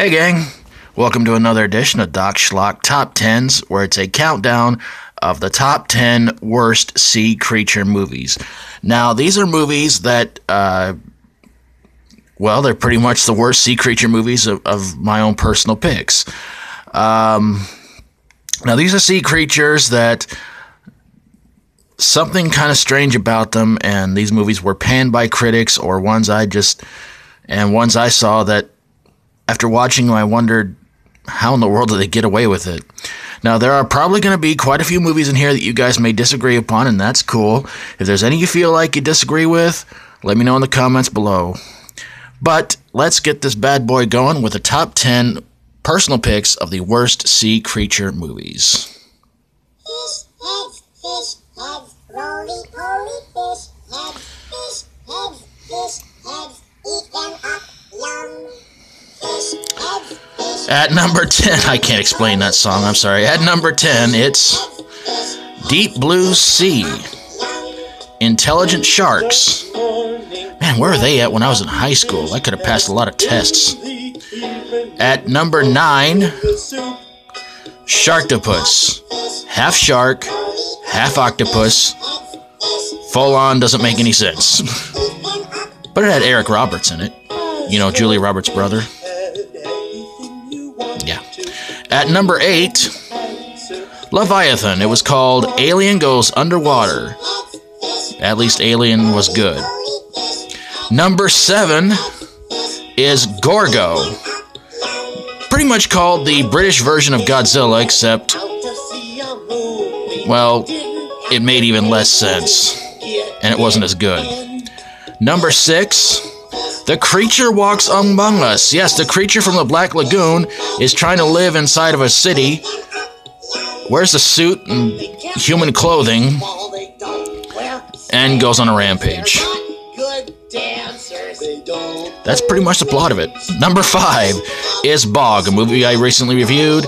Hey gang, welcome to another edition of Doc Schlock Top 10s, where it's a countdown of the top 10 worst sea creature movies. Now, these are movies that, they're pretty much the worst sea creature movies of my own personal picks. Now, these are sea creatures that something kind of strange about them, and these movies were panned by critics, or ones I saw that after watching them, I wondered, how in the world did they get away with it? Now, there are probably going to be quite a few movies in here that you guys may disagree upon, and that's cool. If there's any you feel like you disagree with, let me know in the comments below. But let's get this bad boy going with the top 10 personal picks of the worst sea creature movies. Fish heads, roly-poly fish heads, eat them up, yum. At number 10, I can't explain that song, I'm sorry. At number 10, it's Deep Blue Sea, Intelligent Sharks. Man, where were they at when I was in high school? I could have passed a lot of tests. At number 9, Sharktopus. Half shark, half octopus. Full on, doesn't make any sense. But it had Eric Roberts in it. You know, Julia Roberts' brother. Yeah. At number 8, Leviathan. It was called Alien Goes Underwater. At least Alien was good. Number 7 is Gorgo. Pretty much called the British version of Godzilla, except, well, it made even less sense. And it wasn't as good. Number 6, The Creature Walks Among Us. Yes, the creature from the Black Lagoon is trying to live inside of a city, wears a suit and human clothing, and goes on a rampage. That's pretty much the plot of it. Number 5 is Bog, a movie I recently reviewed,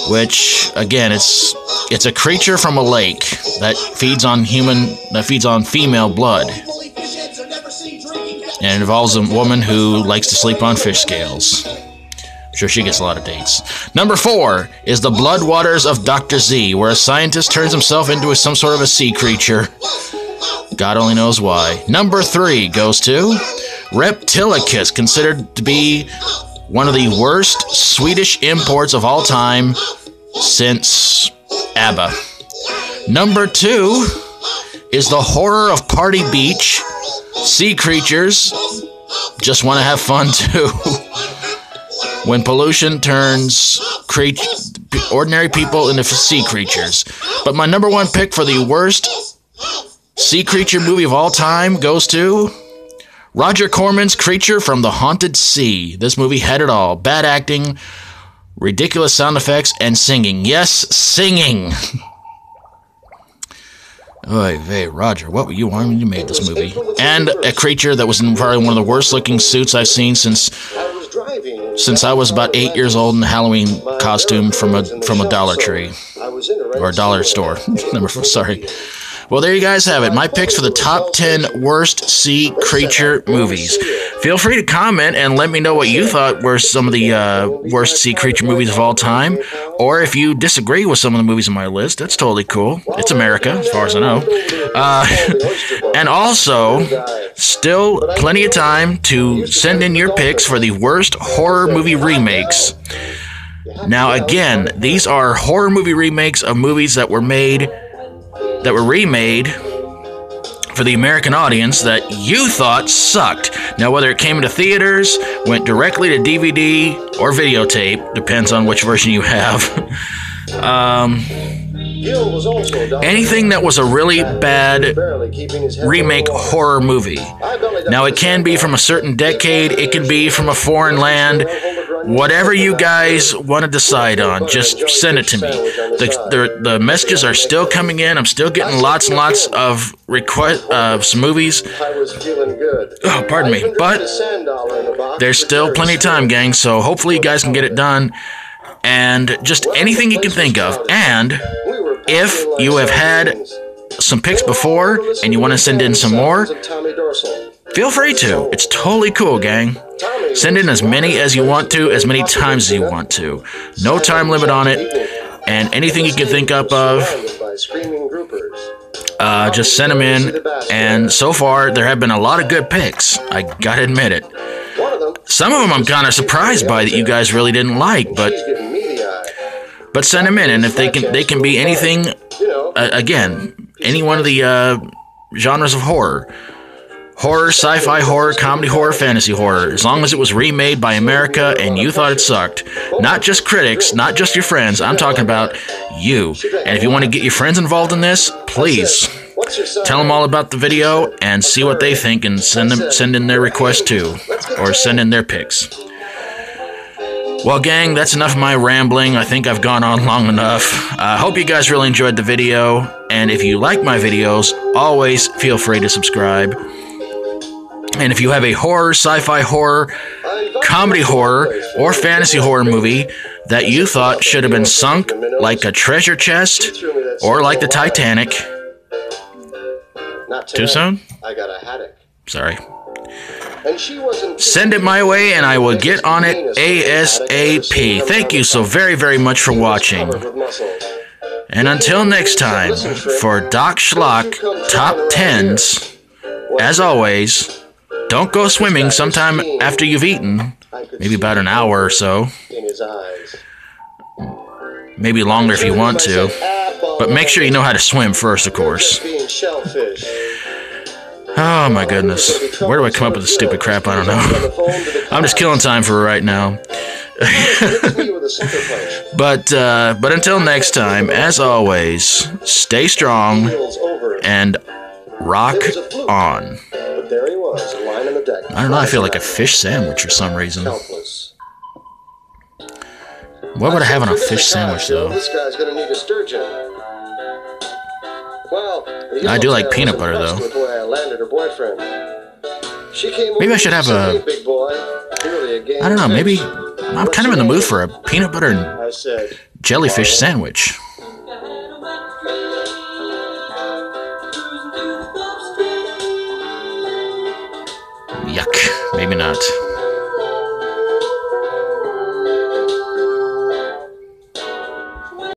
which, again, it's a creature from a lake that feeds on female blood. And it involves a woman who likes to sleep on fish scales. I'm sure she gets a lot of dates. Number 4 is The Blood Waters of Dr. Z, where a scientist turns himself into some sort of a sea creature. God only knows why. Number 3 goes to Reptilicus, considered to be one of the worst Swedish imports of all time since ABBA. Number 2 is The Horror of Party Beach. Sea creatures just want to have fun too. When pollution turns ordinary people into sea creatures. But my number 1 pick for the worst sea creature movie of all time goes to Roger Corman's Creature from the Haunted Sea. This movie had it all. Bad acting, ridiculous sound effects, and singing. Yes, singing. Oy vey, Roger, what were you on when you made this movie? And a creature that was in probably one of the worst looking suits I've seen since I was about 8 years old in a Halloween costume from a Dollar Tree. Or a dollar store. Sorry. Well, there you guys have it. My picks for the top 10 worst sea creature movies. Feel free to comment and let me know what you thought were some of the worst sea creature movies of all time. Or if you disagree with some of the movies on my list, that's totally cool. It's America, as far as I know. And also, still plenty of time to send in your picks for the worst horror movie remakes. Now, again, these are horror movie remakes of movies that were remade for the American audience that you thought sucked. Now, whether it came into theaters, went directly to DVD or videotape, depends on which version you have. Anything that was a really bad remake horror movie. Now, it can be from a certain decade, it can be from a foreign land. Whatever you guys want to decide on, just send it to me. The messages are still coming in. I'm still getting lots and lots of requests of some movies. Oh, pardon me. But there's still plenty of time, gang, so hopefully you guys can get it done. And just anything you can think of. And if you have had some picks before and you want to send in some more, feel free to. It's totally cool, gang. Send in as many as you want to, as many times as you want to. No time limit on it. And anything you can think up of, just send them in. And so far, there have been a lot of good picks. I gotta admit it. Some of them I'm kind of surprised by that you guys really didn't like, but send them in. And if they can be anything, again, any one of the genres of horror. Horror, sci-fi horror, comedy horror, fantasy horror. As long as it was remade by America and you thought it sucked. Not just critics, not just your friends. I'm talking about you. And if you want to get your friends involved in this, please tell them all about the video and see what they think and send in their request too. Or send in their picks. Well, gang, that's enough of my rambling. I think I've gone on long enough. I hope you guys really enjoyed the video. And if you like my videos, always feel free to subscribe. And if you have a horror, sci-fi horror, comedy horror, or fantasy horror movie that you thought should have been sunk like a treasure chest or like the Titanic. Too soon? I got a haddock. Sorry. Send it my way and I will get on it ASAP. Thank you so very, very much for watching. And until next time, for Doc Schlock Top 10s, as always, don't go swimming sometime after you've eaten. Maybe about an hour or so. Maybe longer if you want to. But make sure you know how to swim first, of course. Oh my goodness. Where do I come up with this stupid crap? I don't know. I'm just killing time for right now. But until next time, as always, stay strong and rock on. There he was, lying on the deck. I don't know, I feel like a fish sandwich for some reason. What would I have on a fish sandwich, though? This guy's gonna need a sturgeon. Well, I do like peanut butter, though. Maybe I should have a... I don't know, maybe... I'm kind of in the mood for a peanut butter and jellyfish sandwich. Yuck. Maybe not.